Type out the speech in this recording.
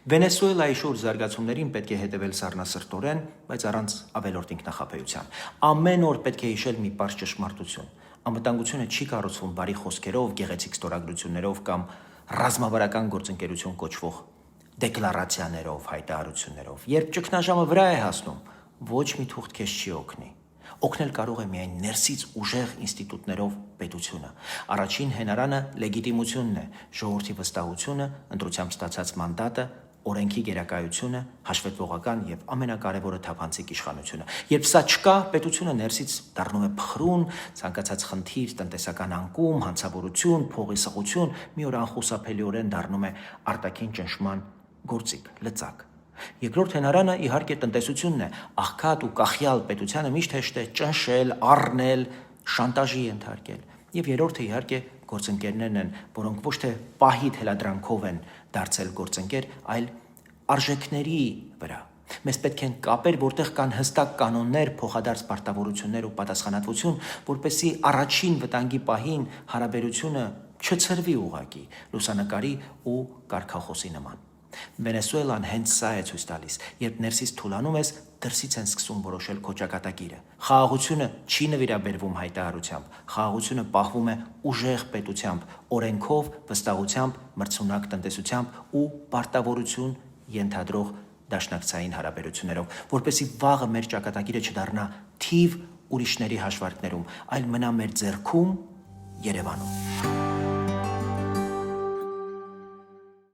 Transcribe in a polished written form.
Վենեսուելայի շուրջ զարգացումներին պետք է հետևել սառնասրտորեն, բայց առանց ավելորդ ինքնախապեյության։ Ամեն օր պետք է հիշել մի պարզ ճշմարտություն. անվտանգությունը չի կառուցվում բարի խոսքերով, գեղեցիկ ստորագրություններով կամ ռազմավարական գործընկերություն կոչվող դեկլարացիաներով, հայտարարություններով։ Երբ ճգնաժամը վրա է հասնում, ոչ մի թուղթ քեզ չի օգնի։ Օգնել կարող է միայն ներսից ուժեղ ինստիտուտներով պետությունը։ Առաջին հենարանը լեգիտիմությունն է, ժողովրդի վստահությունը, ընտրությամբ ստացած մանդատը, օրենքի գերակայությունը, հաշվետվողական եւ ամենակարևորը թափանցիկ իշխանությունը։ Երբ սա չկա, պետությունը ներսից դառնում է փխրուն, ցանկացած խնդիր, տնտեսական անկում, հանցավորություն, փողի սղություն, մի օր անխուսափելիորեն դառնում է արտաքին ճնշման գործիք, լծակ։ Երկրորդ հենարանը իհարկե տնտեսությունն է, աղքատ ու կախյալ պետությանը միշտ հեշտ է ճնշել, առնել, շանտաժի ենթարկել։ Եվ երրորդը իհարկե գործընկերներն են, որոնք ոչ թե պահի թելադրանքով են դարձել գործընկեր, այլ արժեքների վրա։ Մեզ պետք են կապեր, որտեղ կան հստակ կանոններ, փոխադարձ պարտավորություններ ու պատասխանատվություն, որպեսզի առաջին վտանգի պահին հարաբերությունը չցրվի ուղղակի լուսանկարի ու կարգախոսի նման։ Վենեսուելան հենց սա է ցույց տալիս, երբ ներսից թուլանում ես, դրսից են սկսում որոշել քո ճակատագիրը։ Խաղաղությունը չի նվիրաբերվում հայտարարությամբ, խաղաղությունը պահվում է ուժեղ պետությամբ, օրենքով, վստահությամբ, մրցունակ տնտեսությամբ ու պարտավորություն ենթադրող դաշնակցային հարաբերություններով, որպեսզի վաղը մեր ճակատագիրը չդառնա թիվ ուրիշների հաշվարկներում, այլ մնա մեր ձեռքում, Երևանում։